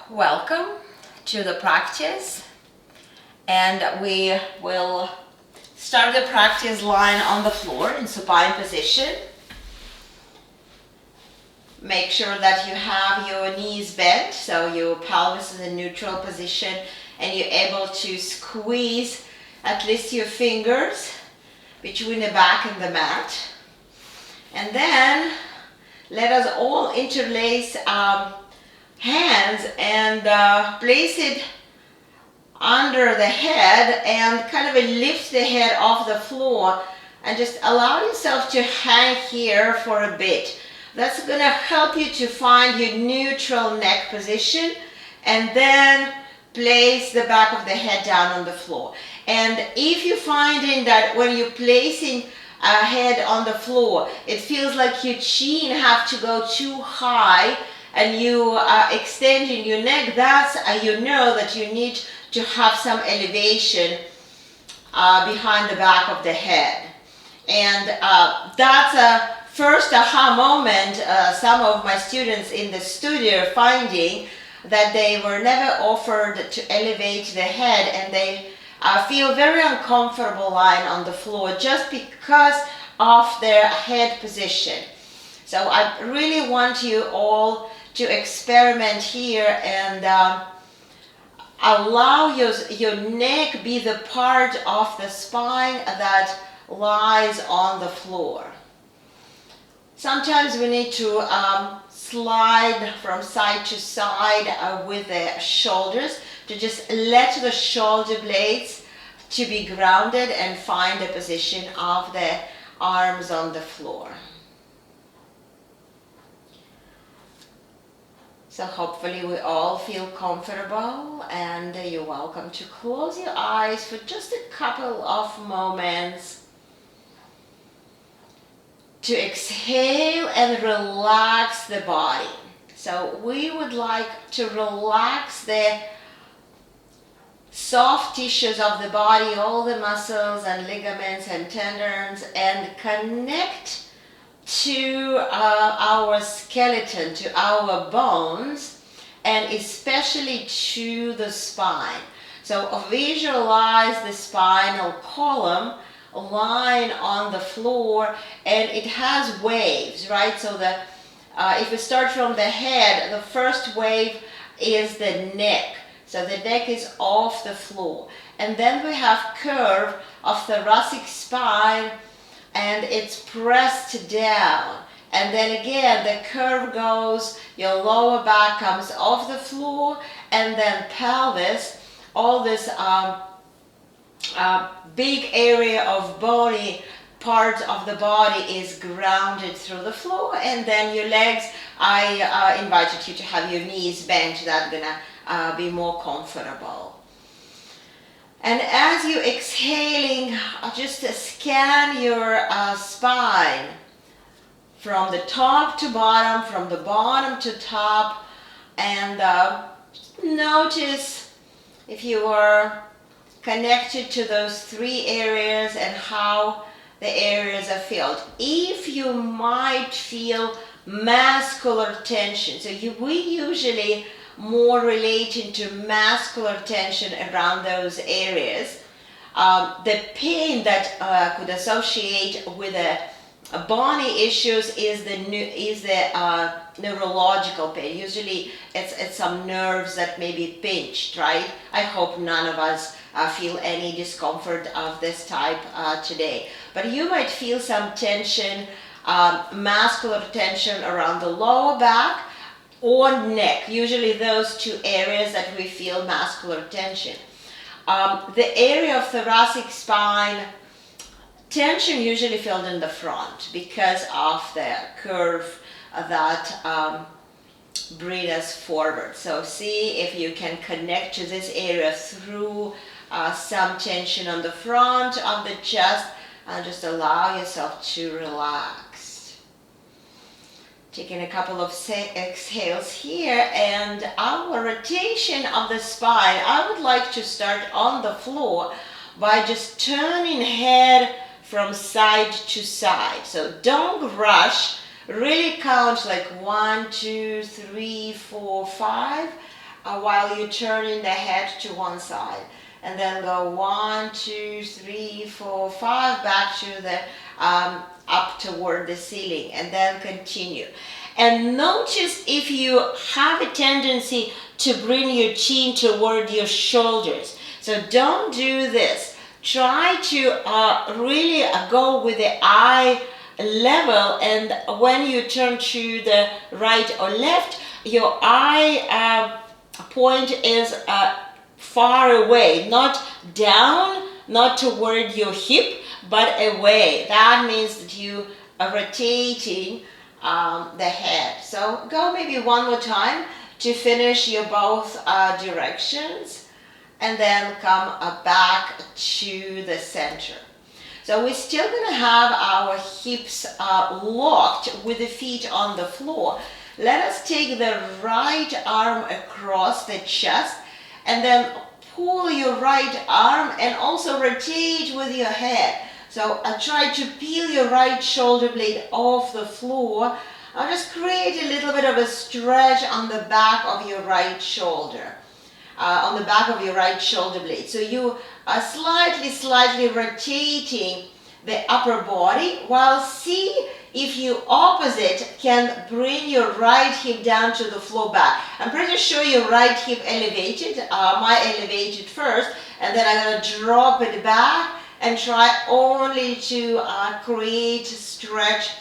Welcome to the practice, and we will start the practice lying on the floor in supine position. Make sure that you have your knees bent so your pelvis is in neutral position and you're able to squeeze at least your fingers between the back and the mat. And then let us all interlace hands and place it under the head and kind of lift the head off the floor and just allow yourself to hang here for a bit. That's going to help you to find your neutral neck position, and then place the back of the head down on the floor. And if you're finding that when you're placing a head on the floor, it feels like your chin have to go too high and you are extending your neck, that's you know that you need to have some elevation behind the back of the head. And that's a first aha moment. Some of my students in the studio are finding that they were never offered to elevate the head, and they feel very uncomfortable lying on the floor just because of their head position. So I really want you all to experiment here and allow your neck be the part of the spine that lies on the floor. Sometimes we need to slide from side to side with the shoulders to just let the shoulder blades to be grounded and find the position of the arms on the floor. So hopefully we all feel comfortable, and you're welcome to close your eyes for just a couple of moments to exhale and relax the body. So we would like to relax the soft tissues of the body, all the muscles and ligaments and tendons, and connect to our skeleton, to our bones, and especially to the spine. So visualize the spinal column lying on the floor, and it has waves, right? So if we start from the head, the first wave is the neck. So the neck is off the floor. And then we have curve of thoracic spine, and it's pressed down. And then again, the curve goes, your lower back comes off the floor, and then pelvis, all this big area of bony part of the body is grounded through the floor. And then your legs, I invited you to have your knees bent. That's gonna be more comfortable. And as you're exhaling, just scan your spine from the top to bottom, from the bottom to top, and notice if you are connected to those three areas and how the areas are filled. If you might feel muscular tension, so we usually more relating to muscular tension around those areas. The pain that could associate with a bony issues is the neurological pain. Usually it's some nerves that may be pinched, right? I hope none of us feel any discomfort of this type today. But you might feel some tension, muscular tension around the lower back or neck, usually those two areas that we feel muscular tension. The area of thoracic spine tension usually felt in the front because of the curve that bring us forward. So see if you can connect to this area through some tension on the front of the chest, and just allow yourself to relax. Taking a couple of exhales here, and our rotation of the spine, I would like to start on the floor by just turning head from side to side. So don't rush, really count like 1, 2, 3, 4, 5. while you're turning the head to one side. And then go 1, 2, 3, 4, 5 back to the up toward the ceiling, and then continue. And notice if you have a tendency to bring your chin toward your shoulders. So don't do this. Try to really go with the eye level, and when you turn to the right or left, your eye point is far away, not down, not toward your hip, but away. That means that you are rotating the head. So go maybe one more time to finish your both directions, and then come back to the center. So we're still going to have our hips locked with the feet on the floor. Let us take the right arm across the chest, and then pull your right arm and also rotate with your head. So try to peel your right shoulder blade off the floor. Just create a little bit of a stretch on the back of your right shoulder, on the back of your right shoulder blade. So you are slightly rotating the upper body, while see if you opposite can bring your right hip down to the floor back. I'm pretty sure your right hip elevated, my elevated first, and then I'm going to drop it back and try only to create stretch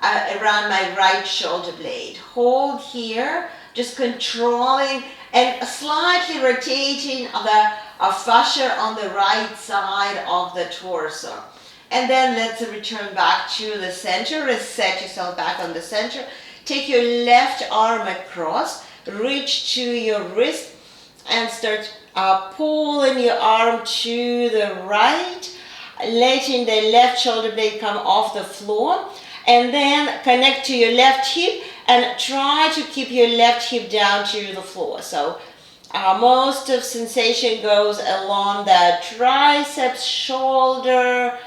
around my right shoulder blade. Hold here, just controlling and slightly rotating the fascia on the right side of the torso. And then let's return back to the center. Reset yourself back on the center. Take your left arm across, reach to your wrist, and start pulling your arm to the right, letting the left shoulder blade come off the floor, and then connect to your left hip and try to keep your left hip down to the floor. So most of sensation goes along the triceps, shoulder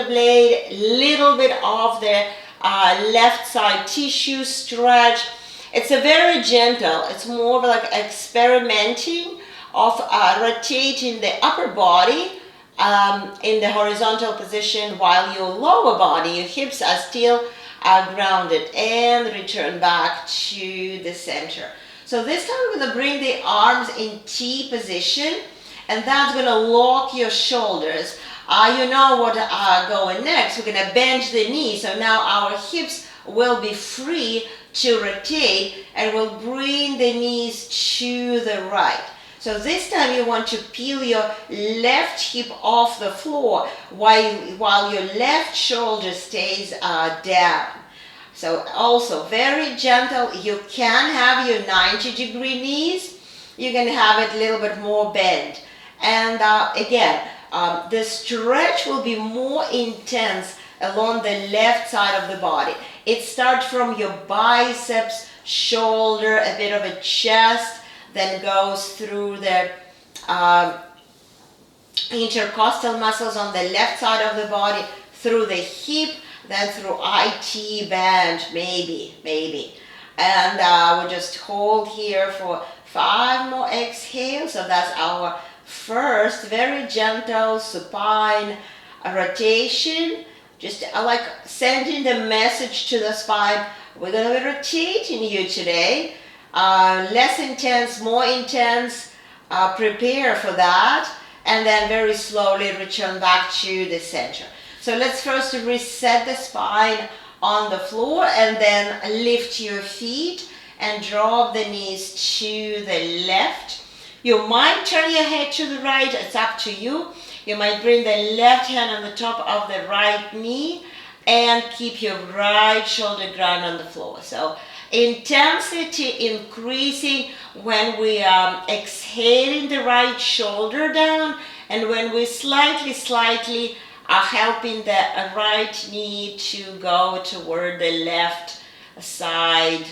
blade, little bit of the left side tissue stretch. It's a very gentle, it's more like experimenting of rotating the upper body in the horizontal position, while your lower body, your hips are still grounded, and return back to the center. So this time we're going to bring the arms in T position, and that's going to lock your shoulders. You know what going next. We're going to bend the knee, so now our hips will be free to rotate, and we'll bring the knees to the right. So this time you want to peel your left hip off the floor while your left shoulder stays down. So also very gentle. You can have your 90-degree knees. You can have it a little bit more bent. And again, the stretch will be more intense along the left side of the body. It starts from your biceps, shoulder, a bit of a chest, then goes through the intercostal muscles on the left side of the body, through the hip, then through IT band, maybe. And we'll just hold here for 5 more exhales. So that's our first very gentle supine rotation. Just like sending the message to the spine, we're going to be rotating you today. Less intense, more intense, prepare for that, and then very slowly return back to the center. So let's first reset the spine on the floor, and then lift your feet and drop the knees to the left. You might turn your head to the right, it's up to you. You might bring the left hand on the top of the right knee and keep your right shoulder ground on the floor. So intensity increasing when we are exhaling the right shoulder down, and when we slightly are helping the right knee to go toward the left side.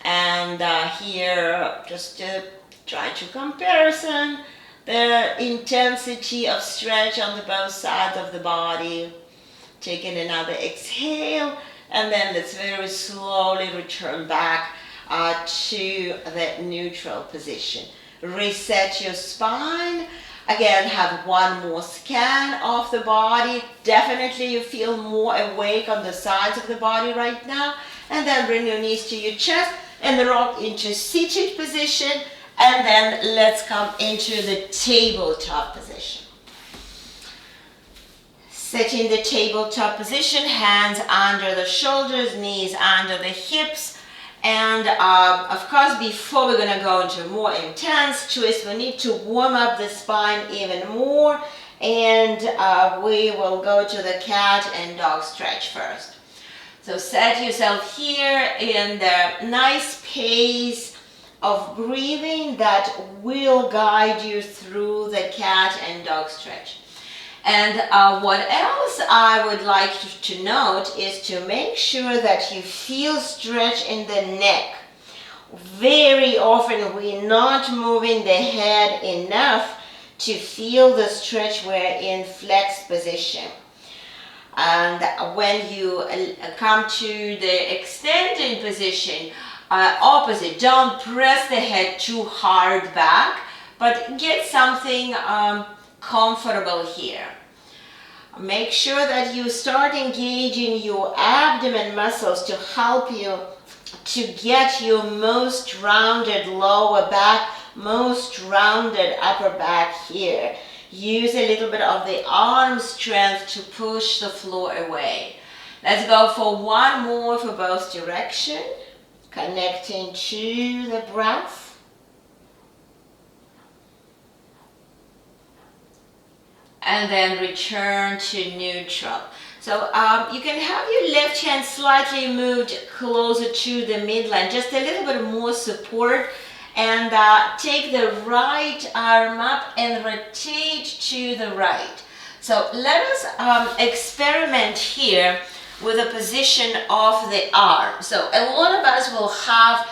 And here, just to try to comparison the intensity of stretch on the both sides of the body. Taking another exhale, and then let's very slowly return back to the neutral position. Reset your spine. Again, have one more scan of the body. Definitely you feel more awake on the sides of the body right now. And then bring your knees to your chest and rock into seated position. And then let's come into the tabletop position. Sit in the tabletop position, hands under the shoulders, knees under the hips. And of course, before we're going to go into a more intense twist, we need to warm up the spine even more. And we will go to the cat and dog stretch first. So set yourself here in the nice pace of breathing that will guide you through the cat and dog stretch. And what else I would like to note is to make sure that you feel stretch in the neck. Very often we're not moving the head enough to feel the stretch. We're in flexed position. And when you come to the extended position, opposite, don't press the head too hard back, but get something comfortable here. Make sure that you start engaging your abdomen muscles to help you to get your most rounded lower back, most rounded upper back here. Use a little bit of the arm strength to push the floor away. Let's go for one more for both directions, connecting to the breath. And then return to neutral. So you can have your left hand slightly moved closer to the midline, just a little bit more support, and take the right arm up and rotate to the right. So let us experiment here with the position of the arm. So a lot of us will have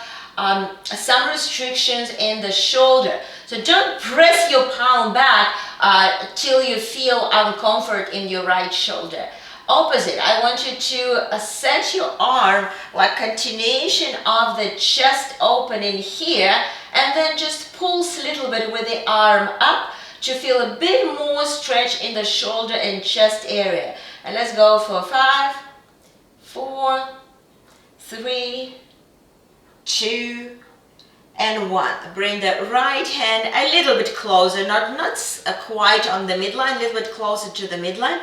some restrictions in the shoulder. So don't press your palm back till you feel uncomfort in your right shoulder. Opposite, I want you to set your arm like continuation of the chest opening here, and then just pulse a little bit with the arm up to feel a bit more stretch in the shoulder and chest area. And let's go for 5, 4, 3, 2, and 1. Bring the right hand a little bit closer, not quite on the midline, a little bit closer to the midline.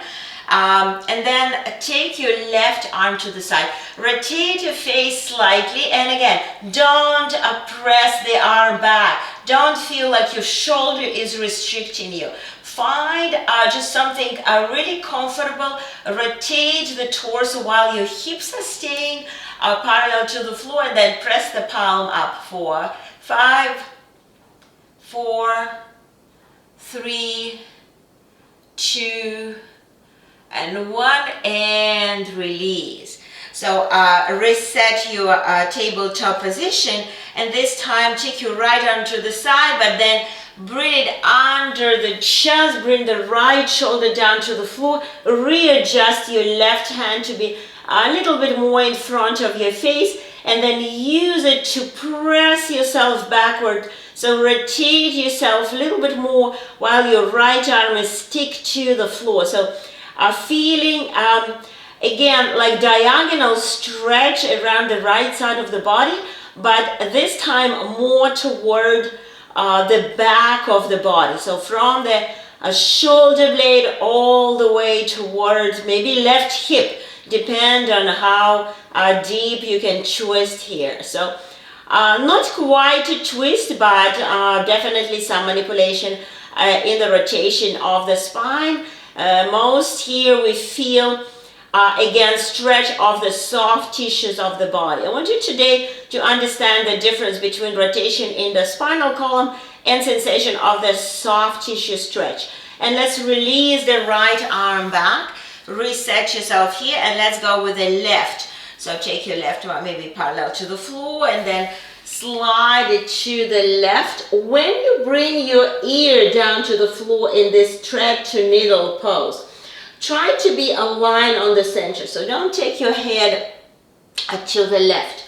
And then take your left arm to the side. Rotate your face slightly, and again, don't press the arm back. Don't feel like your shoulder is restricting you. Find just something really comfortable. Rotate the torso while your hips are staying parallel to the floor, and then press the palm up for 5, 4, 3, 2, and 1, and release. So reset your tabletop position, and this time take your right arm to the side, but then bring it under the chest, bring the right shoulder down to the floor, readjust your left hand to be a little bit more in front of your face, and then use it to press yourself backward. So rotate yourself a little bit more while your right arm is stick to the floor. So feeling again like diagonal stretch around the right side of the body, but this time more toward the back of the body. So from the shoulder blade all the way towards maybe left hip, depend on how deep you can twist here. So not quite a twist, but definitely some manipulation in the rotation of the spine. Most here we feel again stretch of the soft tissues of the body. I want you today to understand the difference between rotation in the spinal column and sensation of the soft tissue stretch. And let's release the right arm back, reset yourself here, and let's go with the left. So take your left arm maybe parallel to the floor, and then slide it to the left. When you bring your ear down to the floor in this thread to needle pose, try to be aligned on the center. So don't take your head to the left.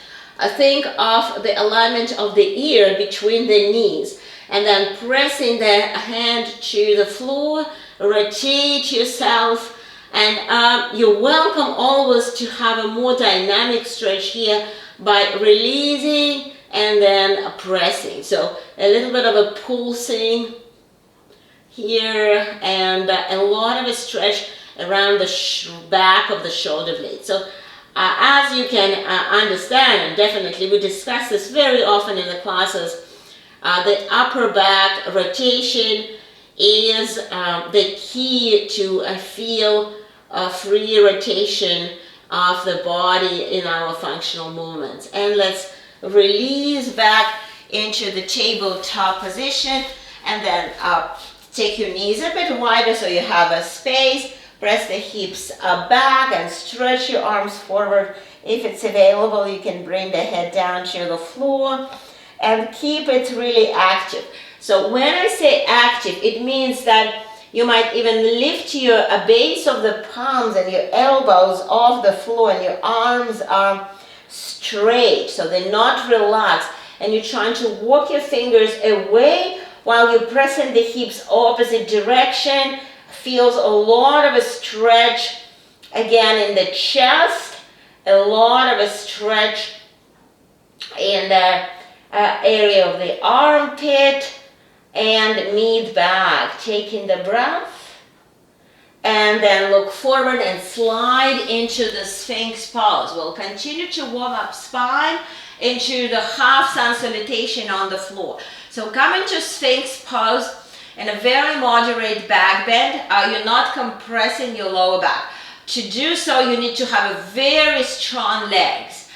think of the alignment of the ear between the knees, and then pressing the hand to the floor, rotate yourself, and you're welcome always to have a more dynamic stretch here by releasing and then pressing. So a little bit of a pulsing here, and a lot of a stretch around the back of the shoulder blade. So as you can understand, and definitely we discuss this very often in the classes, the upper back rotation is the key to feel a free rotation of the body in our functional movements. And let's release back into the tabletop position, and then take your knees a bit wider so you have a space. Press the hips back and stretch your arms forward. If it's available, you can bring the head down to the floor and keep it really active. So when I say active, it means that you might even lift your base of the palms and your elbows off the floor, and your arms are straight, so they're not relaxed. And you're trying to walk your fingers away while you're pressing the hips opposite direction. Feels a lot of a stretch again in the chest, a lot of a stretch in the area of the armpit and mid-back. Taking the breath, and then look forward and slide into the Sphinx pose. We'll continue to warm up spine into the half sun salutation on the floor. So come into Sphinx pose in a very moderate back bend. You're not compressing your lower back. To do so, you need to have a very strong legs.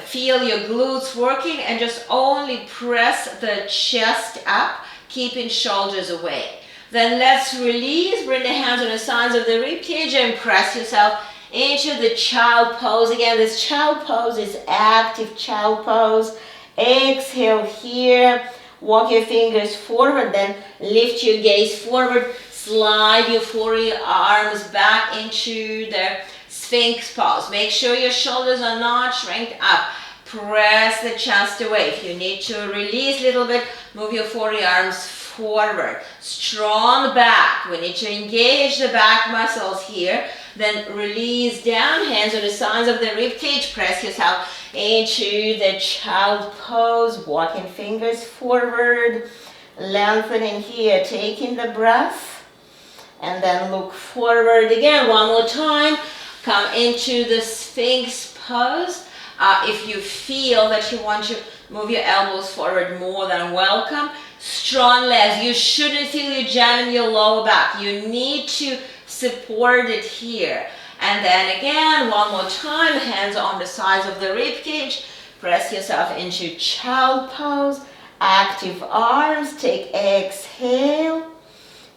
Feel your glutes working, and just only press the chest up, keeping shoulders away. Then let's release, bring the hands on the sides of the rib cage and press yourself into the child pose. Again, this child pose is active child pose. Exhale here, walk your fingers forward, then lift your gaze forward, slide your forearms back into the Sphinx pose. Make sure your shoulders are not shrinked up. Press the chest away. If you need to release a little bit, move your forearms forward. Strong back. We need to engage the back muscles here. Then release down, hands on the sides of the rib cage. Press yourself into the child pose. Walking fingers forward. Lengthening here, taking the breath. And then look forward again. One more time. Come into the Sphinx pose. If you feel that you want to move your elbows forward, more than welcome. Strong legs. You shouldn't feel you jamming your lower back. You need to support it here. And then again, one more time, hands on the sides of the rib cage. Press yourself into child pose. Active arms. Take exhale.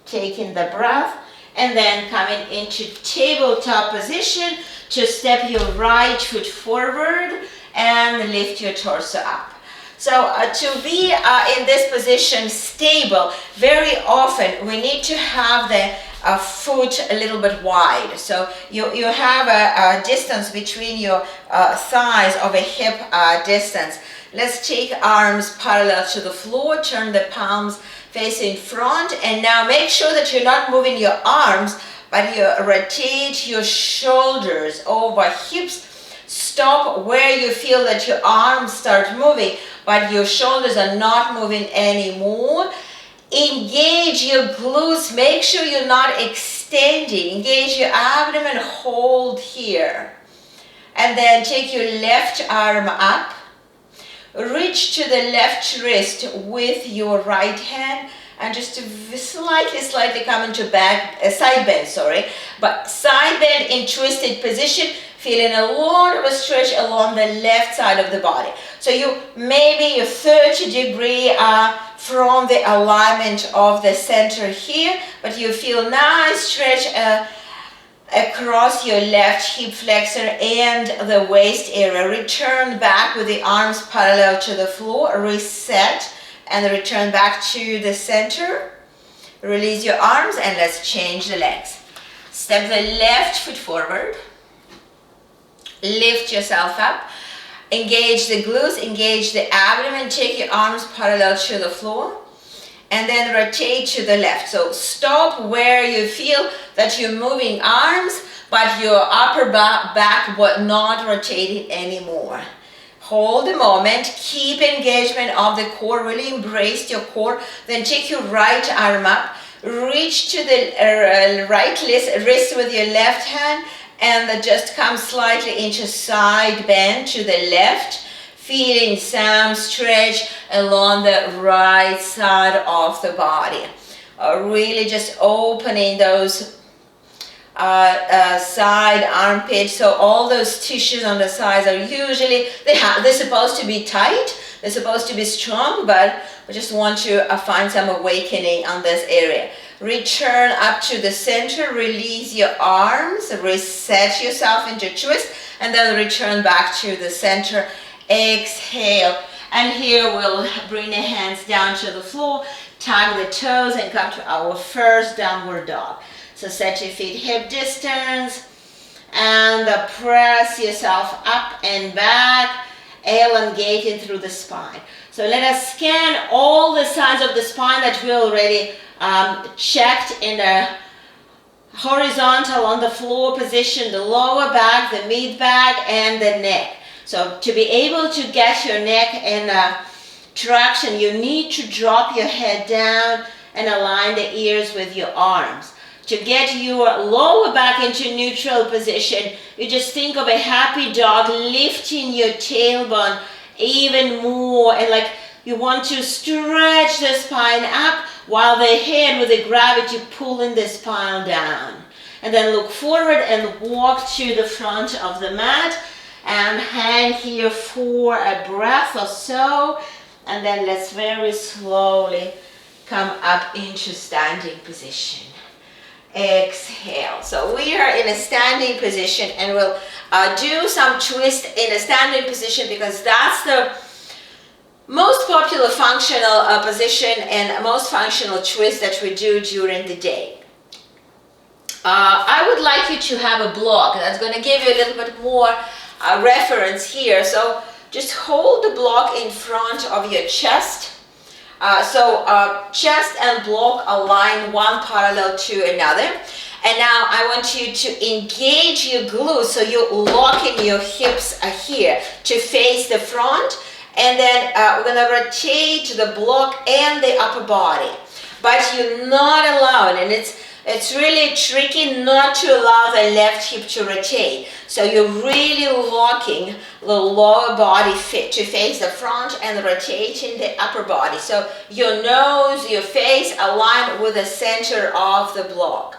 Taking the breath. And then coming into tabletop position to step your right foot forward and lift your torso up. So to be in this position stable, very often we need to have the foot a little bit wide. So you have a distance between your thighs of a hip distance. Let's take arms parallel to the floor, turn the palms facing front, and now make sure that you're not moving your arms, but you rotate your shoulders over hips. Stop where you feel that your arms start moving, but your shoulders are not moving anymore. Engage your glutes. Make sure you're not extending. Engage your abdomen. Hold here. And then take your left arm up. Reach to the left wrist with your right hand, and just to slightly come into side bend, but side bend in twisted position, feeling a lot of a stretch along the left side of the body. So you maybe you're 30 degree from the alignment of the center here, but you feel nice stretch across your left hip flexor and the waist area. Return back with the arms parallel to the floor. Reset and return back to the center. Release your arms and let's change the legs. Step the left foot forward. Lift yourself up. Engage the glutes, engage the abdomen, take your arms parallel to the floor, and then rotate to the left. So stop where you feel that you're moving arms, but your upper back was not rotating anymore. Hold the moment, keep engagement of the core, really embrace your core. Then take your right arm up, reach to the right wrist with your left hand, and then just come slightly into side bend to the left, feeling some stretch along the right side of the body. Really just opening those side armpits. So all those tissues on the sides are usually, they're supposed to be tight, they're supposed to be strong, but we just want to find some awakening on this area. Return up to the center, release your arms, reset yourself into twist, and then return back to the center. Exhale. And here we'll bring the hands down to the floor, tug the toes, and come to our first downward dog. So set your feet hip distance, and press yourself up and back, elongating through the spine. So let us scan all the sides of the spine that we already checked in the horizontal on the floor position, the lower back, the mid back, and the neck. So to be able to get your neck in traction, you need to drop your head down and align the ears with your arms. To get your lower back into neutral position, you just think of a happy dog, lifting your tailbone even more, and like you want to stretch the spine up while the head with the gravity pulling the spine down. And then look forward and walk to the front of the mat and hang here for a breath or so, and then let's very slowly come up into standing position. Exhale. So we are in a standing position, and we'll do some twist in a standing position because that's the most popular functional position and most functional twist that we do during the day. I would like you to have a block that's going to give you a little bit more reference here. So just hold the block in front of your chest. Chest and block align one parallel to another. And now I want you to engage your glutes, so you're locking your hips here to face the front. And then we're going to rotate the block and the upper body. But you're not allowed, and it's really tricky not to allow the left hip to rotate. So you're really locking the lower body to face the front and rotating the upper body. So your nose, your face align with the center of the block.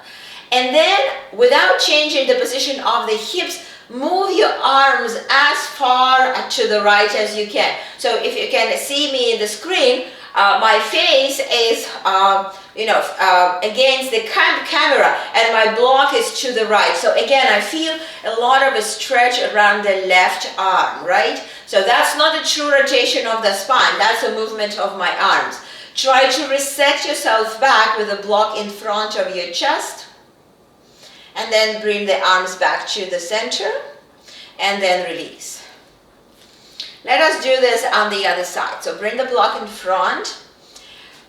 And then without changing the position of the hips, move your arms as far to the right as you can. So if you can see me in the screen, my face is against the camera, and my block is to the right. So again, I feel a lot of a stretch around the left arm, right? So that's not a true rotation of the spine, that's a movement of my arms. Try to reset yourself back with a block in front of your chest, and then bring the arms back to the center, and then release. Let us do this on the other side. So bring the block in front.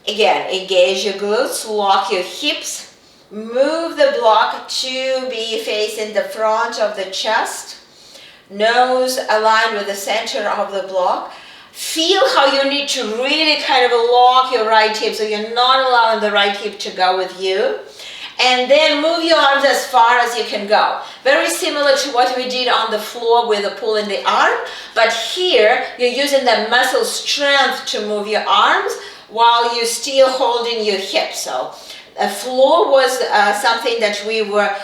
Again, engage your glutes, lock your hips, move the block to be facing the front of the chest, nose aligned with the center of the block. Feel how you need to really kind of lock your right hip, so you're not allowing the right hip to go with you. And then move your arms as far as you can go. Very similar to what we did on the floor with the pull in the arm, but here you're using the muscle strength to move your arms while you're still holding your hips. So the floor was something that we were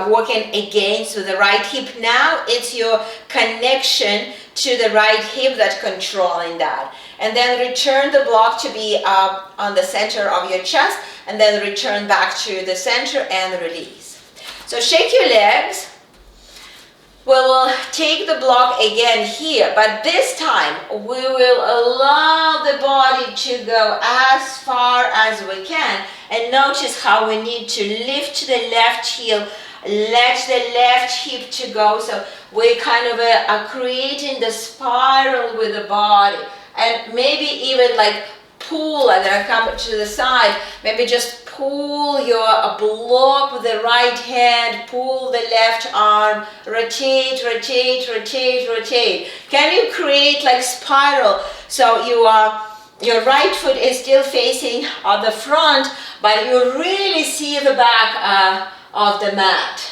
working against with the right hip. Now it's your connection to the right hip that's controlling that. And then return the block to be on the center of your chest, and then return back to the center and release. So shake your legs. We will take the block again here, but this time we will allow the body to go as far as we can, and notice how we need to lift the left heel let the left hip to go. So we kind of are creating the spiral with the body, and maybe even like pull, and then come to the side, maybe just pull your block with the right hand, pull the left arm, rotate, rotate, rotate, rotate. Can you create like spiral? So your right foot is still facing the front, but you really see the back of the mat.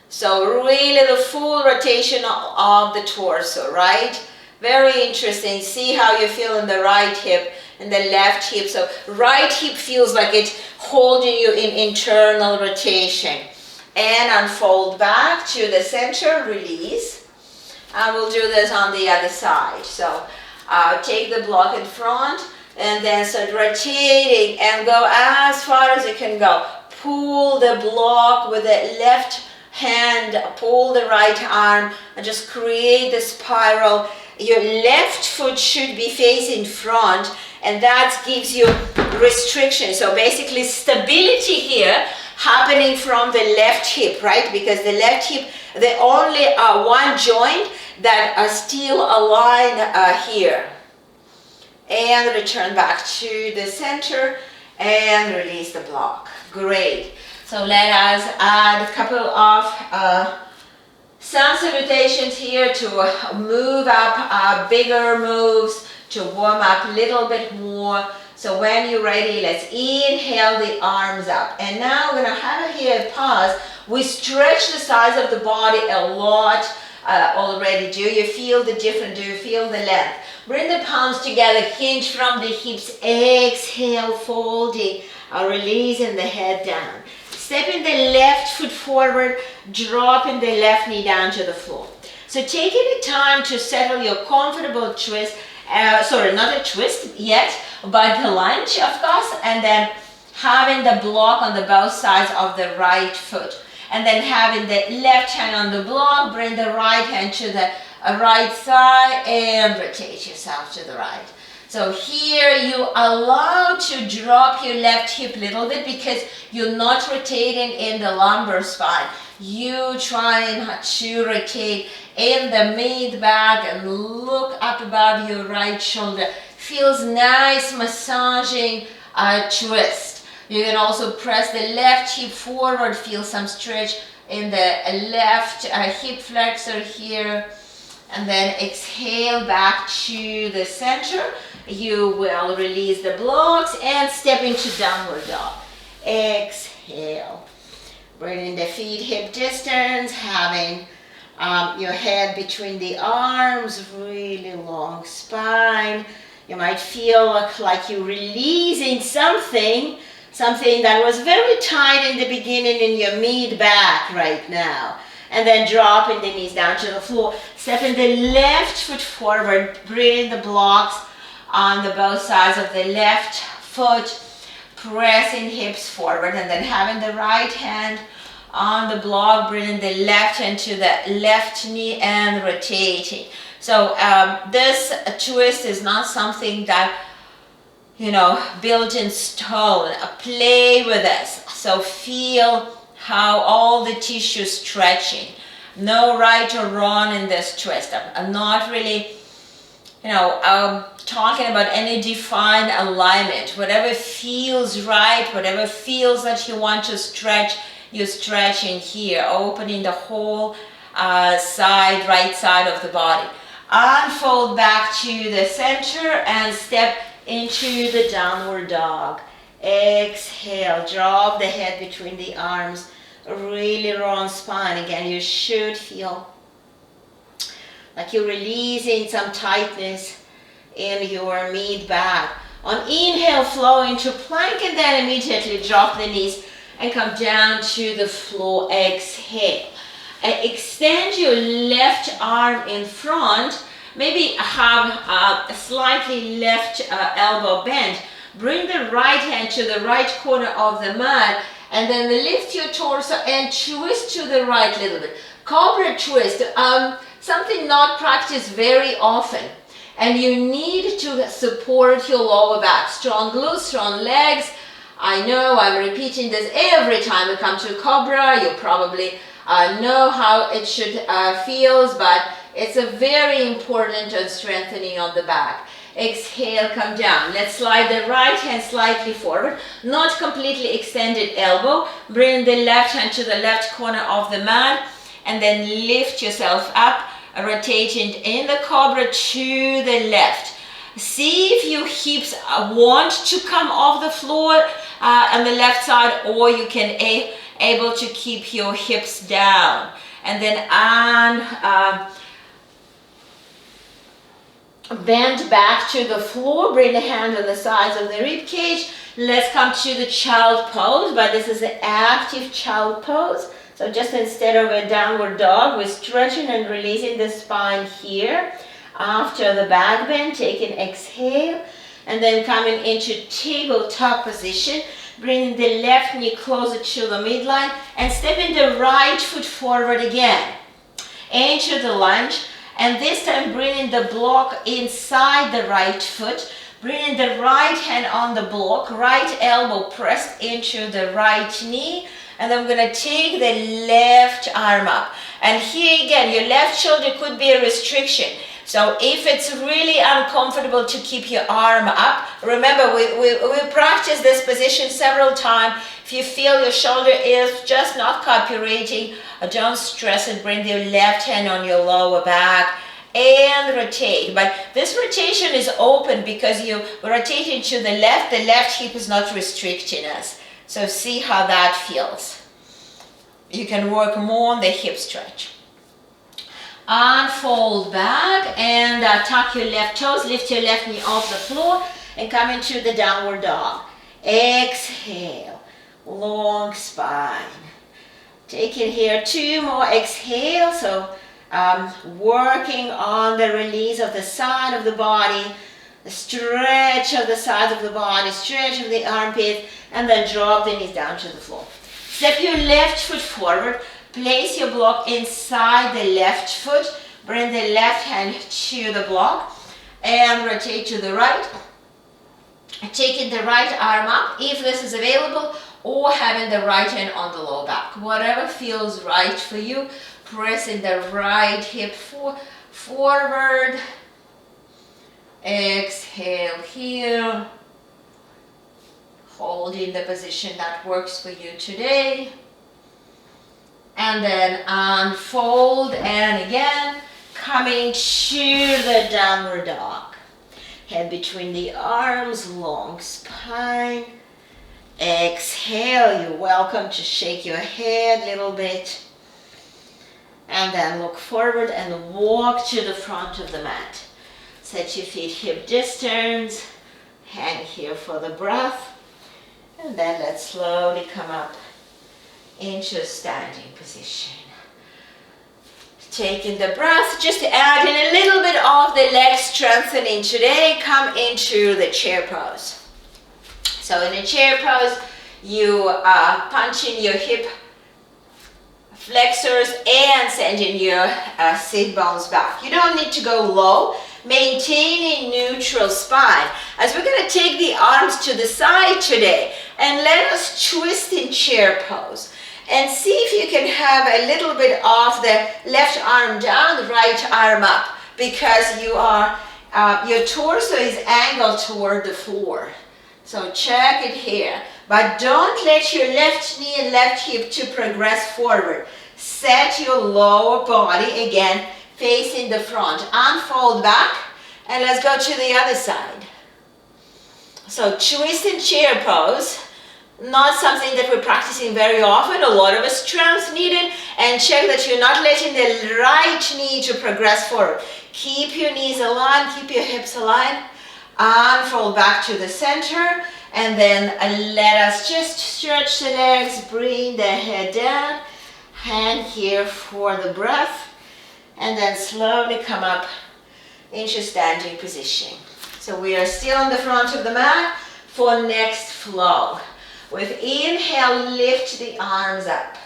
So really the full rotation of the torso, right? Very interesting. See how you feel in the right hip and the left hip. So right hip feels like it's holding you in internal rotation. And unfold back to the center, release. And we'll do this on the other side. So take the block in front, and then start rotating and go as far as you can go. Pull the block with the left hand, pull the right arm, and just create the spiral. Your left foot should be facing front, and that gives you restriction. So basically stability here happening from the left hip, right? Because the left hip, the only one joint that are still aligned here. And return back to the center and release the block. Great. So let us add a couple of sun salutations here to move up, bigger moves, to warm up a little bit more. So when you're ready, let's inhale the arms up. And now we're going to have here a pause. We stretch the size of the body a lot already. Do you feel the difference? Do you feel the length? Bring the palms together, hinge from the hips, exhale, folding, releasing the head down. Stepping the left foot forward, dropping the left knee down to the floor. So taking the time to settle your comfortable twist, sorry, not a twist yet, but the lunge, of course, and then having the block on the both sides of the right foot. And then having the left hand on the block, bring the right hand to the right thigh and rotate yourself to the right. So here you allow to drop your left hip a little bit because you're not rotating in the lumbar spine. You trying to rotate in the mid back and look up above your right shoulder. Feels nice massaging twist. You can also press the left hip forward, feel some stretch in the left hip flexor here. And then exhale back to the center. You will release the blocks and step into downward dog. Exhale. Bringing the feet hip distance, having your head between the arms, really long spine. You might feel like you're releasing something that was very tight in the beginning in your mid back right now. And then dropping the knees down to the floor. Stepping the left foot forward, bringing the blocks on the both sides of the left foot, pressing hips forward, and then having the right hand on the block, bringing the left hand to the left knee and rotating. So this twist is not something that, built in stone. Play with this. So feel how all the tissue stretching. No right or wrong in this twist. I'm not really, talking about any defined alignment. Whatever feels right, whatever feels that you want to stretch, you're stretching here, opening the whole right side of the body. Unfold back to the center and step into the downward dog. Exhale, drop the head between the arms, really long spine. Again, you should feel like you're releasing some tightness in your mid back. On inhale, flow into plank, and then immediately drop the knees and come down to the floor. Exhale. Extend your left arm in front. Maybe have a slightly left elbow bent. Bring the right hand to the right corner of the mat, and then lift your torso and twist to the right a little bit. Cobra twist, something not practiced very often. And you need to support your lower back. Strong glutes, strong legs. I know I'm repeating this every time we come to Cobra. You probably know how it should feels, but it's a very important strengthening of the back. Exhale, come down. Let's slide the right hand slightly forward, not completely extended elbow. Bring the left hand to the left corner of the mat, and then lift yourself up, rotating in the cobra to the left. See if your hips want to come off the floor on the left side, or you can able to keep your hips down. And then bend back to the floor, bring the hand on the sides of the rib cage. Let's come to the child pose, but this is an active child pose. So just instead of a downward dog, we're stretching and releasing the spine here. After the back bend, take an exhale, and then coming into tabletop position, bringing the left knee closer to the midline, and stepping the right foot forward again. Into the lunge. And this time bringing the block inside the right foot, bringing the right hand on the block, right elbow pressed into the right knee, and I'm going to take the left arm up. And here again, your left shoulder could be a restriction. So if it's really uncomfortable to keep your arm up, remember we practiced this position several times. If you feel your shoulder is just not cooperating, don't stress it. Bring your left hand on your lower back and rotate. But this rotation is open because you rotating to the left hip is not restricting us. So see how that feels. You can work more on the hip stretch. Unfold back and tuck your left toes, lift your left knee off the floor and come into the downward dog. Exhale, long spine. Take it here, 2 more exhale. So working on the release of the side of the body, the stretch of the sides of the body, stretch of the armpit, and then drop the knees down to the floor. Step your left foot forward. Place your block inside the left foot. Bring the left hand to the block and rotate to the right. Taking the right arm up if this is available, or having the right hand on the lower back. Whatever feels right for you. Pressing the right hip forward. Exhale here. Holding the position that works for you today. And then unfold, and again, coming to the downward dog. Head between the arms, long spine. Exhale, you're welcome to shake your head a little bit. And then look forward and walk to the front of the mat. Set your feet hip distance. Hang here for the breath. And then let's slowly come up into a standing position. Taking the breath, just adding a little bit of the leg strengthening today. Come into the chair pose. So in a chair pose, you are punching your hip flexors and sending your sit bones back. You don't need to go low. Maintaining neutral spine. As we're going to take the arms to the side today, and let us twist in chair pose. And see if you can have a little bit of the left arm down, the right arm up, because you are your torso is angled toward the floor. So check it here. But don't let your left knee and left hip to progress forward. Set your lower body again facing the front. Unfold back, and let's go to the other side. So twist in chair pose. Not something that we're practicing very often. A lot of strength needed. And check that you're not letting the right knee to progress forward. Keep your knees aligned. Keep your hips aligned. Unfold back to the center. And then let us just stretch the legs. Bring the head down. Hand here for the breath. And then slowly come up into standing position. So we are still on the front of the mat for next flow. With inhale, lift the arms up.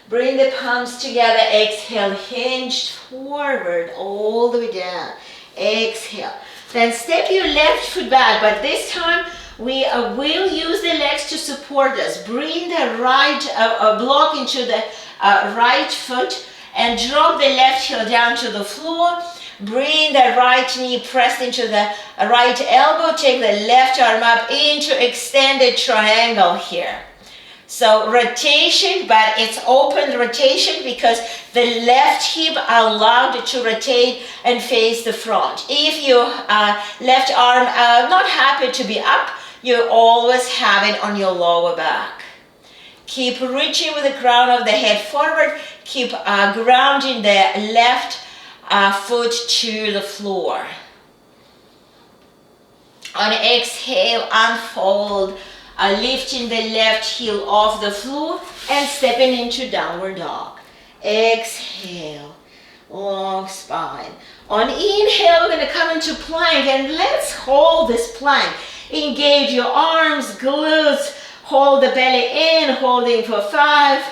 Bring the palms together. Exhale, hinged forward all the way down. Exhale. Then step your left foot back, but this time We will use the legs to support us. Bring the right block into the right foot and drop the left heel down to the floor. Bring the right knee pressed into the right elbow. Take the left arm up into extended triangle here. So rotation, but it's open rotation because the left hip allowed to rotate and face the front. If your left arm not happy to be up, you always have it on your lower back. Keep reaching with the crown of the head forward. Keep grounding the left foot to the floor. On exhale, unfold, lifting the left heel off the floor and stepping into downward dog. Exhale, long spine. On inhale, we're going to come into plank, and let's hold this plank. Engage your arms, glutes, hold the belly in, holding for 5,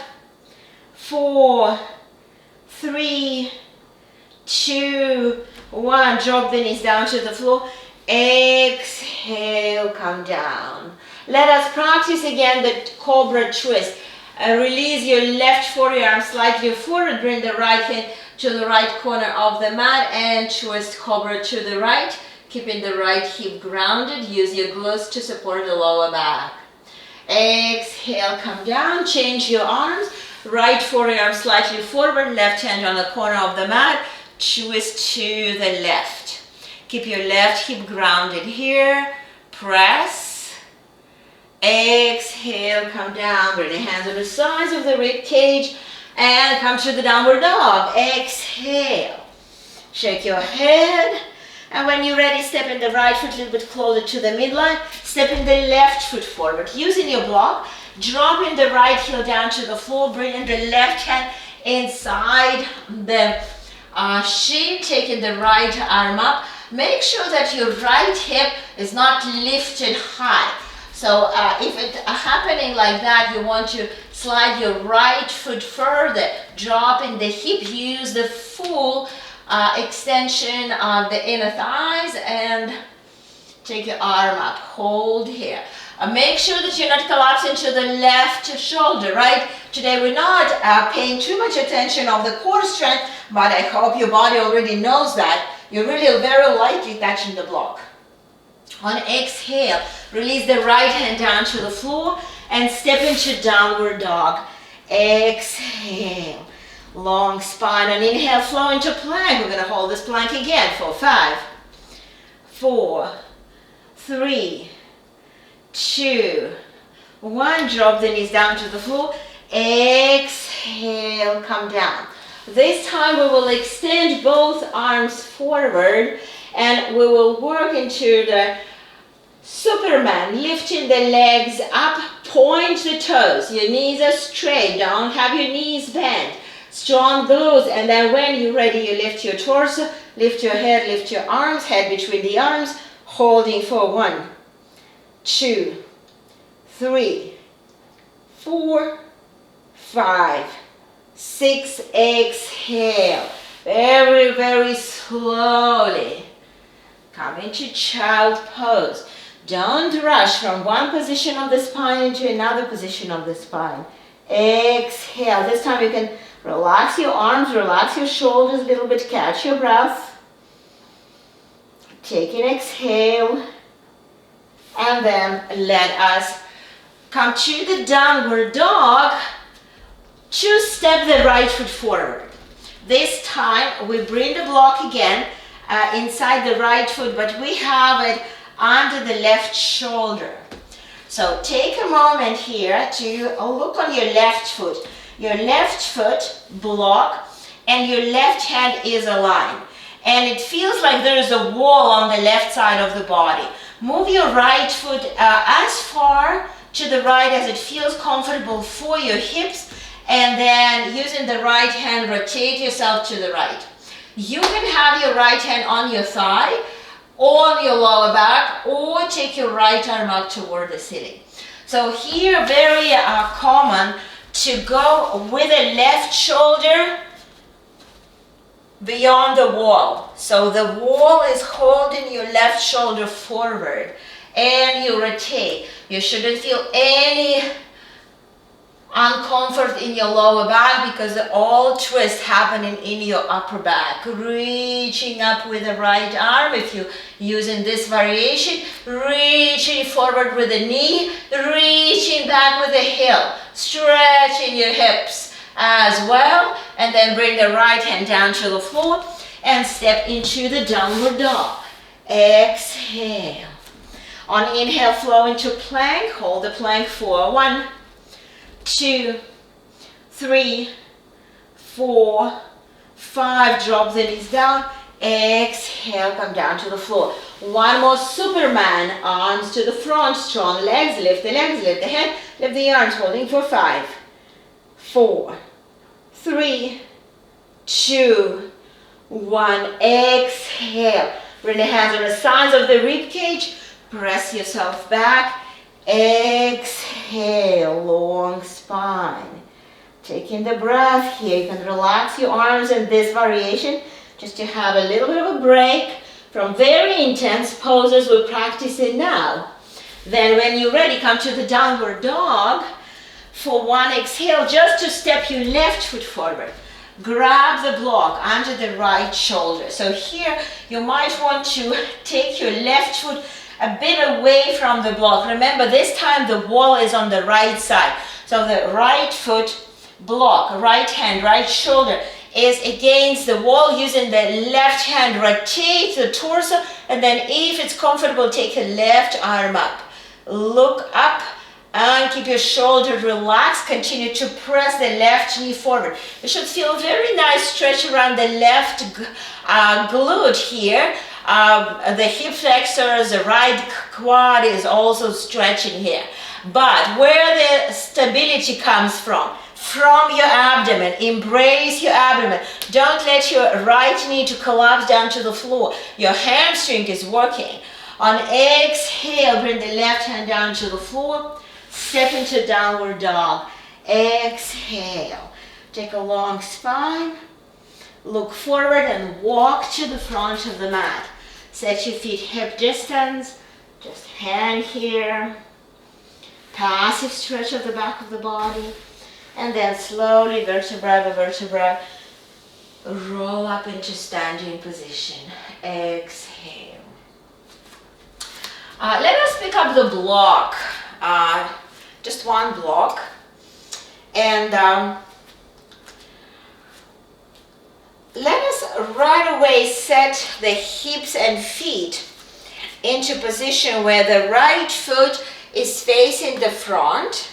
4, 3, 2, 1. Drop the knees down to the floor. Exhale, come down. Let us practice again the cobra twist. Release your left forearm slightly forward. Bring the right hand to the right corner of the mat and twist cobra to the right. Keeping the right hip grounded. Use your glutes to support the lower back. Exhale, come down. Change your arms. Right forearm slightly forward. Left hand on the corner of the mat. Twist to the left. Keep your left hip grounded here. Press. Exhale, come down. Bring the hands on the sides of the rib cage and come to the downward dog. Exhale. Shake your head. And when you're ready, step in the right foot a little bit closer to the midline. Step in the left foot forward. Using your block, dropping the right heel down to the floor. Bringing the left hand inside the shin. Taking the right arm up. Make sure that your right hip is not lifted high. So if it's happening like that, you want to slide your right foot further, dropping the hip, use the full extension of the inner thighs and take your arm up, hold here. Make sure that you're not collapsing to the left shoulder, right? Today we're not paying too much attention of the core strength, but I hope your body already knows that. You're really very lightly touching the block. On exhale, release the right hand down to the floor and step into downward dog. Exhale, long spine. On inhale, flow into plank. We're going to hold this plank again for 5, 4, 3, 2, 1. Drop the knees down to the floor. Exhale, come down. This time we will extend both arms forward and we will work into the Superman, lifting the legs up, point the toes. Your knees are straight, don't have your knees bent. Strong glutes, and then when you're ready, you lift your torso, lift your head, lift your arms, head between the arms, holding for 1, 2, 3, 4, 5, 6. Exhale. Very, very slowly. Come into child pose. Don't rush from one position of the spine into another position of the spine. Exhale. This time you can relax your arms, relax your shoulders a little bit, catch your breath. Take an exhale. And then let us come to the downward dog. To step the right foot forward. This time we bring the block again inside the right foot, but we have it under the left shoulder. So take a moment here to look on your left foot. Your left foot block and your left hand is aligned. And it feels like there is a wall on the left side of the body. Move your right foot as far to the right as it feels comfortable for your hips. And then using the right hand, rotate yourself to the right. You can have your right hand on your thigh, on your lower back, or take your right arm up toward the ceiling. So here, very common to go with the left shoulder beyond the wall. So the wall is holding your left shoulder forward. and you rotate. You shouldn't feel any uncomfort in your lower back because all twist happening in your upper back. Reaching up with the right arm if you're using this variation, reaching forward with the knee, reaching back with the heel, stretching your hips as well, and then bring the right hand down to the floor and step into the downward dog. Exhale. On inhale, flow into plank. Hold the plank for 1, 2, 3, 4, 5. Drop the knees down. Exhale, come down to the floor. One more Superman. Arms to the front, strong legs. Lift the legs, lift the head, lift the arms. Holding for 5, 4, 3, 2, 1. Exhale. Bring the hands on the sides of the rib cage. Press yourself back. Exhale, long spine. Taking the breath here. You can relax your arms in this variation just to have a little bit of a break from very intense poses we're practicing now. Then when you're ready, come to the downward dog. For 1 exhale, just to step your left foot forward. Grab the block under the right shoulder. So here you might want to take your left foot a bit away from the block. Remember, this time the wall is on the right side. So the right foot block, right hand, right shoulder is against the wall. Using the left hand, rotate the torso, and then if it's comfortable, take the left arm up. Look up and keep your shoulder relaxed. Continue to press the left knee forward. You should feel a very nice stretch around the left glute here. The hip flexors, the right quad is also stretching here. But where the stability comes from your abdomen. Embrace your abdomen. Don't let your right knee to collapse down to the floor. Your hamstring is working. On exhale, bring the left hand down to the floor. Step into downward dog. Exhale. Take a long spine. Look forward and walk to the front of the mat. Set your feet hip distance. Just hand here. Passive stretch of the back of the body. And then slowly, vertebra by vertebra, roll up into standing position. Exhale. Let us pick up the block. Just one block. And let us right away set the hips and feet into position where the right foot is facing the front,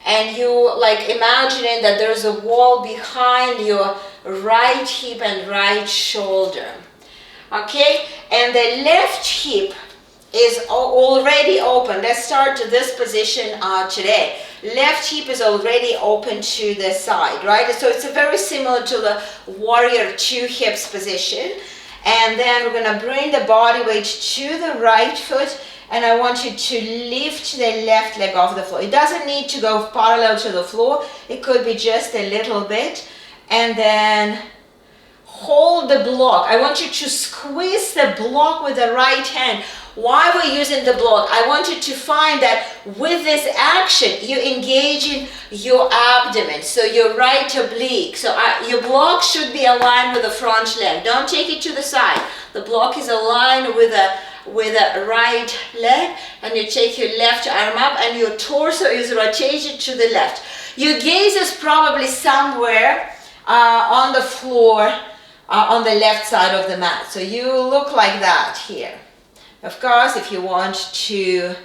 and you like imagining that there's a wall behind your right hip and right shoulder. Okay, and the left hip is already open. Let's start this position today. Left hip is already open to the side, right? So it's very similar to the warrior 2 hips position. And then we're gonna bring the body weight to the right foot, and I want you to lift the left leg off the floor. It doesn't need to go parallel to the floor. It could be just a little bit. And then hold the block. I want you to squeeze the block with the right hand. Why we're using the block? I want you to find that with this action, you engage in your abdomen, so your right oblique. So your block should be aligned with the front leg. Don't take it to the side. The block is aligned with the right leg, and you take your left arm up, and your torso is rotated to the left. Your gaze is probably somewhere on the floor, on the left side of the mat. So you look like that here. Of course, if you want to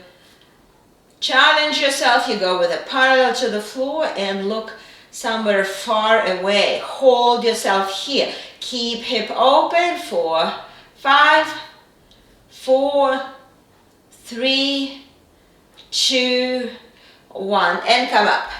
challenge yourself, you go with a parallel to the floor and look somewhere far away. Hold yourself here. Keep hip open for 5, 4, 3, 2, 1, and come up.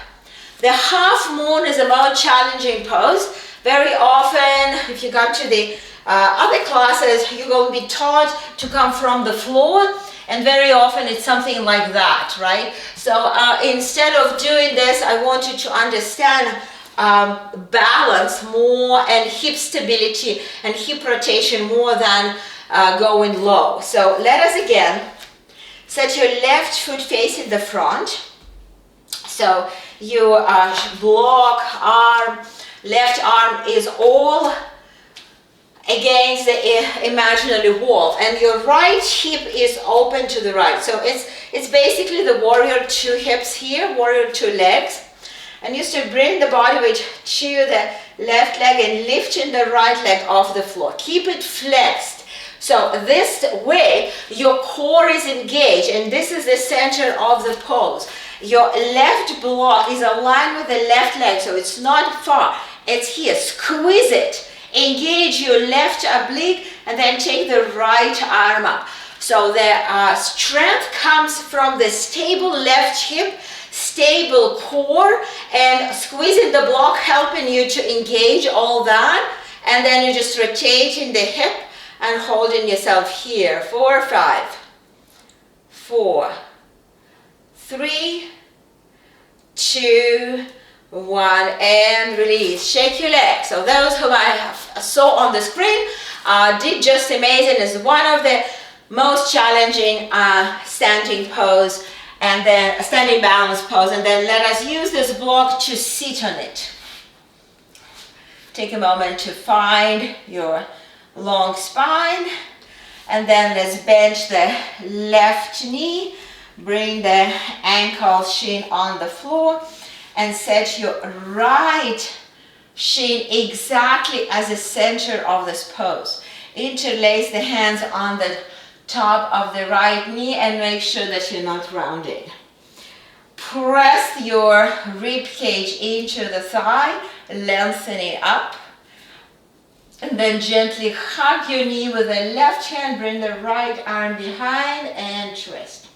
The half moon is a more challenging pose. Very often, if you come to the other classes, you're going to be taught to come from the floor, and very often it's something like that, right? So instead of doing this, I want you to understand balance more and hip stability and hip rotation more than going low. So let us again Set your left foot facing the front. So your block arm, left arm is all against the imaginary wall, and your right hip is open to the right. So it's basically the warrior two hips here, warrior two legs. And you still bring the body weight to the left leg and lifting the right leg off the floor. Keep it flexed. So this way your core is engaged, and this is the center of the pose. Your left block is aligned with the left leg, so it's not far. It's here. Squeeze it. Engage your left oblique and then take the right arm up. So the strength comes from the stable left hip, stable core, and squeezing the block, helping you to engage all that. And then you just rotating the hip and holding yourself here. 4, 5, 4, 3, 2, 1, and release. Shake your legs. So those whom I saw on the screen did just amazing. It's one of the most challenging standing pose, and then a standing balance pose. And then let us use this block to sit on it. Take a moment to find your long spine, and then let's bench the left knee, bring the ankle shin on the floor, and set your right shin exactly as the center of this pose. Interlace the hands on the top of the right knee and make sure that you're not rounded. Press your rib cage into the thigh, lengthen it up, and then gently hug your knee with the left hand, bring the right arm behind and twist.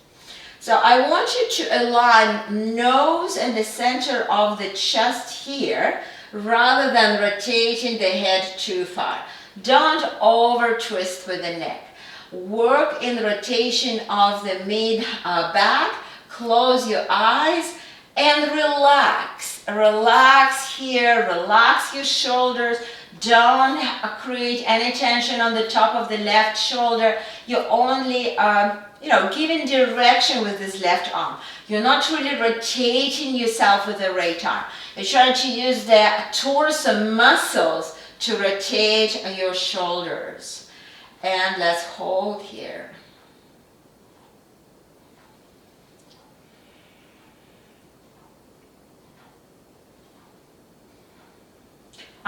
So I want you to align nose and the center of the chest here rather than rotating the head too far. Don't over twist with the neck. Work in rotation of the mid back. Close your eyes and relax. Relax here, relax your shoulders. Don't create any tension on the top of the left shoulder. You're only giving direction with this left arm. You're not really rotating yourself with the right arm. You're trying to use the torso muscles to rotate your shoulders. And let's hold here.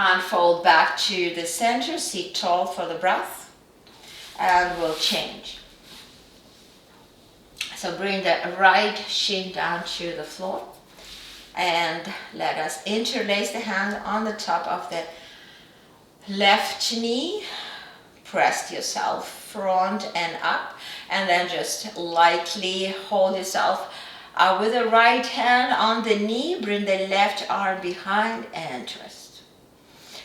Unfold back to the center, sit tall for the breath, and we'll change. So bring the right shin down to the floor, and let us interlace the hand on the top of the left knee. Press yourself front and up, and then just lightly hold yourself with the right hand on the knee. Bring the left arm behind and twist.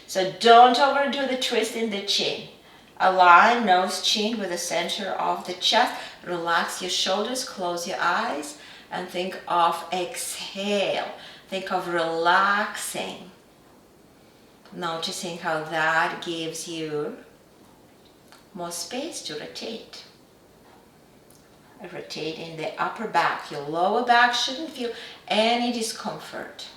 So don't overdo the twist in the chin. Align nose chin with the center of the chest. Relax your shoulders, close your eyes, and think of exhale. Think of relaxing. Noticing how that gives you more space to rotate. Rotate in the upper back. Your lower back shouldn't feel any discomfort.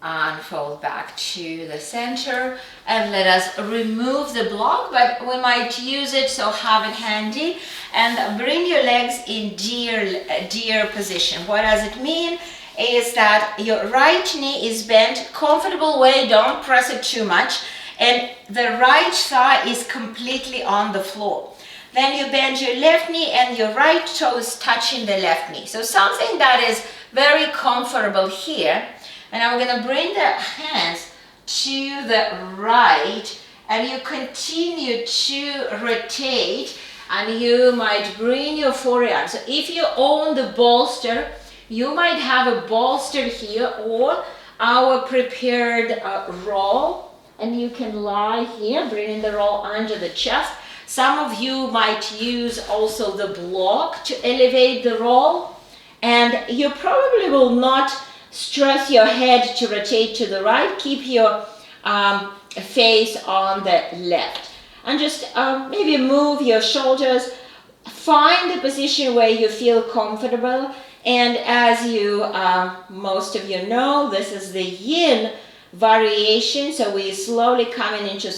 Unfold back to the center, and let us remove the block, but we might use it, so have it handy, and bring your legs in deer position. What does it mean? Is that your right knee is bent, comfortable way, don't press it too much, and the right thigh is completely on the floor. Then you bend your left knee and your right toe is touching the left knee. So something that is very comfortable here. And I'm going to bring the hands to the right, and you continue to rotate, and you might bring your forearm. So if you own the bolster, you might have a bolster here or our prepared roll, and you can lie here, bringing the roll under the chest. Some of you might use also the block to elevate the roll, and you probably will not stress your head to rotate to the right. Keep your face on the left. And just maybe move your shoulders. Find the position where you feel comfortable. And as you, most of you know, this is the yin variation. So we slowly coming into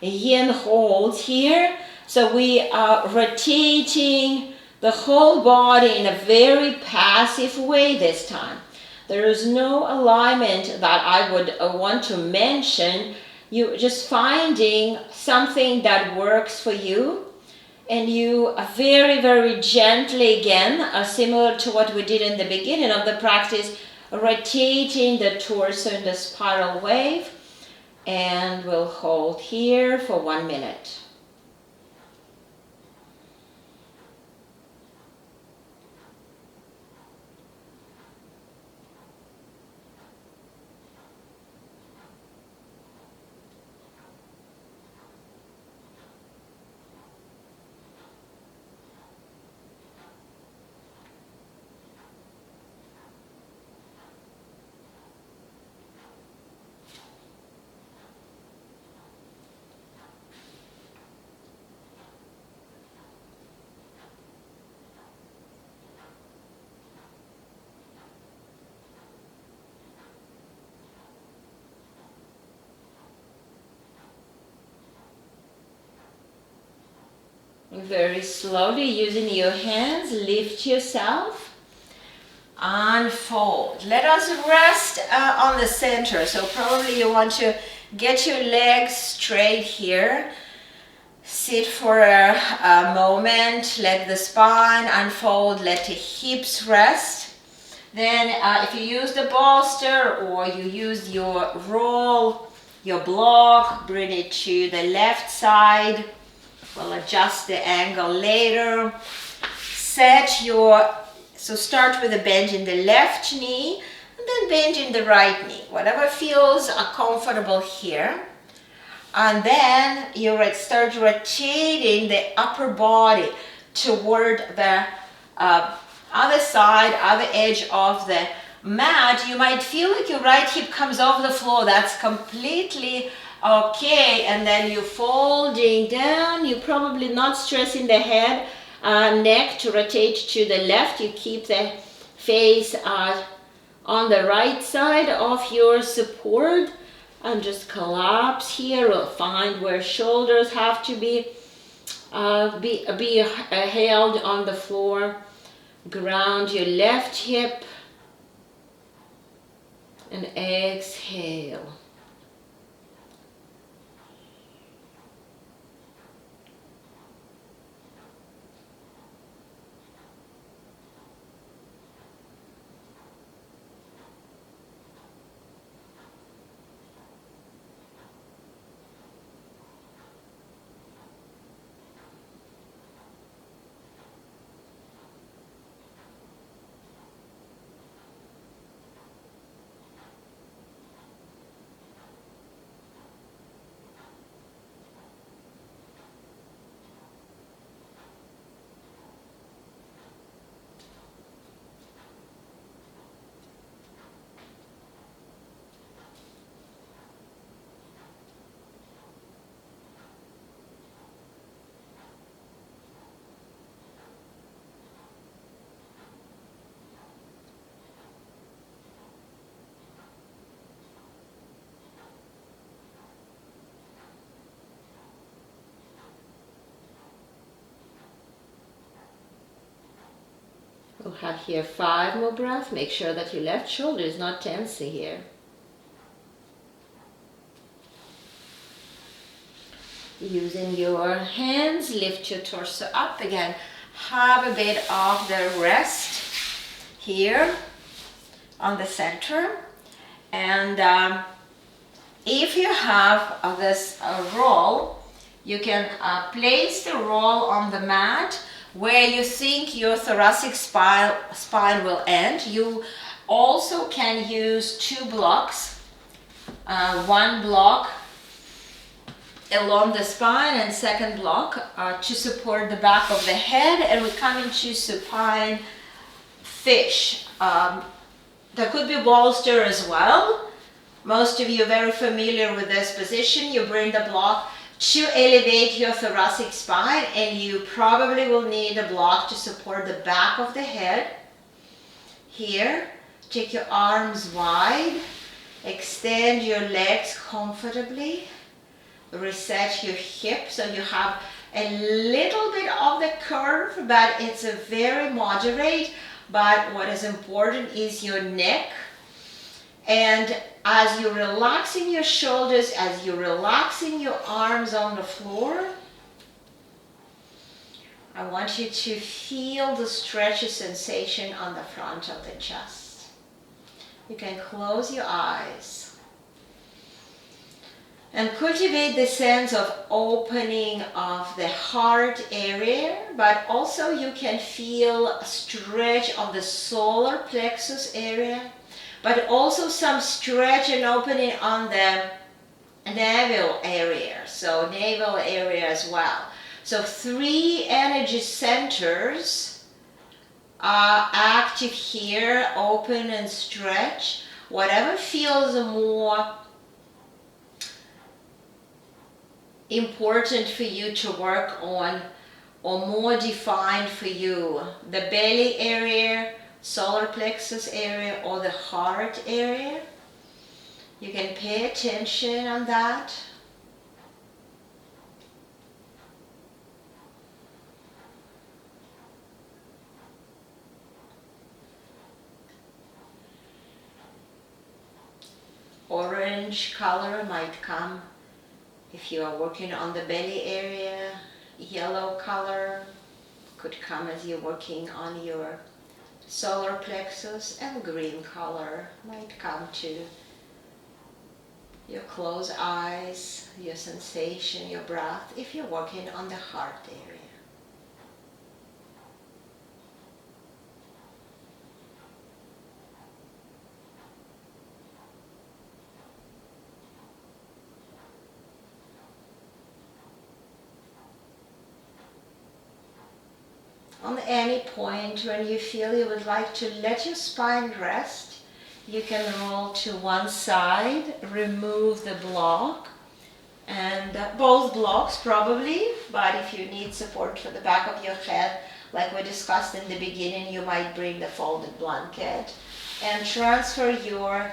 yin hold here. So we are rotating the whole body in a very passive way this time. There is no alignment that I would want to mention. You just finding something that works for you. And you very, very gently again, similar to what we did in the beginning of the practice, rotating the torso in the spiral wave. And we'll hold here for 1 minute. Very slowly, using your hands, lift yourself, unfold. Let us rest on the center. So probably you want to get your legs straight here. Sit for a moment, let the spine unfold, let the hips rest. Then if you use the bolster or you use your roll, your block, bring it to the left side. We'll adjust the angle later. So start with a bend in the left knee and then bend in the right knee. Whatever feels comfortable here. And then you start rotating the upper body toward the other side, other edge of the mat. You might feel like your right hip comes off the floor. That's completely okay. And then you're folding down. You're probably not stressing the head, neck to rotate to the left. You keep the face on the right side of your support. And just collapse here, or find where shoulders have to be held on the floor. Ground your left hip and exhale. We'll have here 5 more breaths. Make sure that your left shoulder is not tensing here. Using your hands, lift your torso up again. Have a bit of the rest here on the center. And if you have this roll, you can place the roll on the mat where you think your thoracic spine will end. You also can use 2 blocks. One block along the spine and second block to support the back of the head, and we come into supine fish. There could be bolster as well, Most of you are very familiar with this position. You bring the block to elevate your thoracic spine, and you probably will need a block to support the back of the head. Here, take your arms wide, extend your legs comfortably, reset your hips so you have a little bit of the curve, but it's a very moderate. But what is important is your neck. And as you're relaxing your shoulders, as you're relaxing your arms on the floor, I want you to feel the stretchy sensation on the front of the chest. You can close your eyes and cultivate the sense of opening of the heart area, but also you can feel a stretch of the solar plexus area, but also some stretch and opening on the navel area, so navel area as well. So 3 energy centers are active here, open and stretch. Whatever feels more important for you to work on or more defined for you, the belly area, solar plexus area, or the heart area. You can pay attention on that. Orange color might come if you are working on the belly area. Yellow color could come as you're working on your solar plexus, and green color might come to your closed eyes, your sensation, your breath, if you're working on the heart area. On any point when you feel you would like to let your spine rest, you can roll to one side, remove the block, and both blocks probably, but if you need support for the back of your head, like we discussed in the beginning, you might bring the folded blanket and transfer your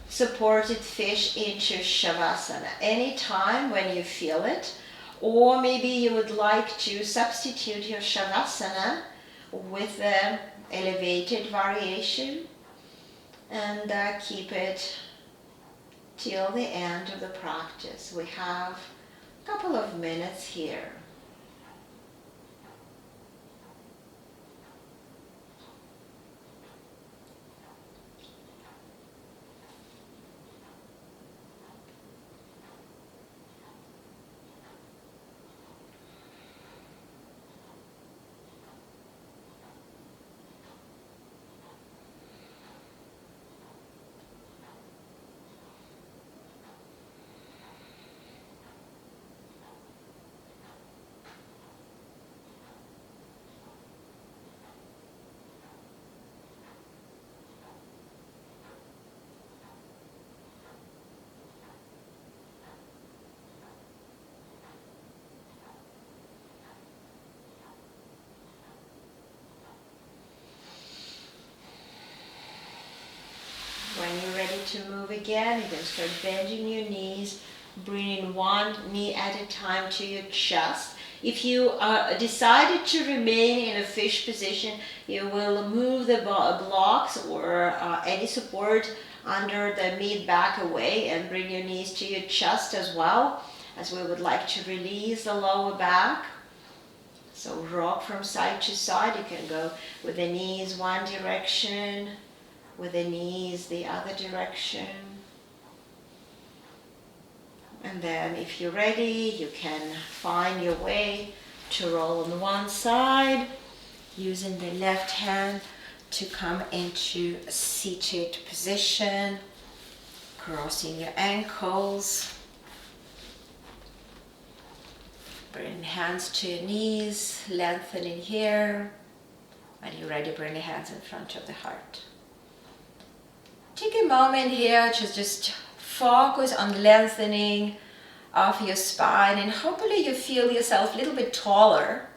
supported fish into Shavasana anytime when you feel it. Or maybe you would like to substitute your Shavasana with the elevated variation and keep it till the end of the practice. We have a couple of minutes here. When you're ready to move again, you can start bending your knees, bringing one knee at a time to your chest. If you decided to remain in a fish position, you will move the blocks or any support under the mid back away and bring your knees to your chest as well, as we would like to release the lower back. So rock from side to side. You can go with the knees one direction, with the knees the other direction. And then if you're ready, you can find your way to roll on one side, using the left hand to come into a seated position, crossing your ankles. Bring hands to your knees, lengthening here. When you're ready, bring the hands in front of the heart. Take a moment here to just focus on lengthening of your spine, and hopefully you feel yourself a little bit taller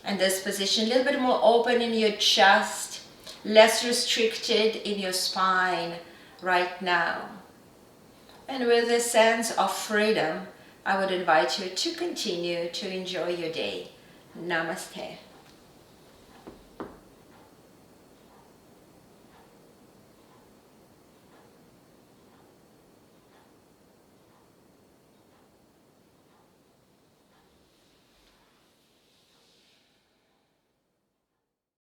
in this position, a little bit more open in your chest, less restricted in your spine right now. And with a sense of freedom, I would invite you to continue to enjoy your day. Namaste.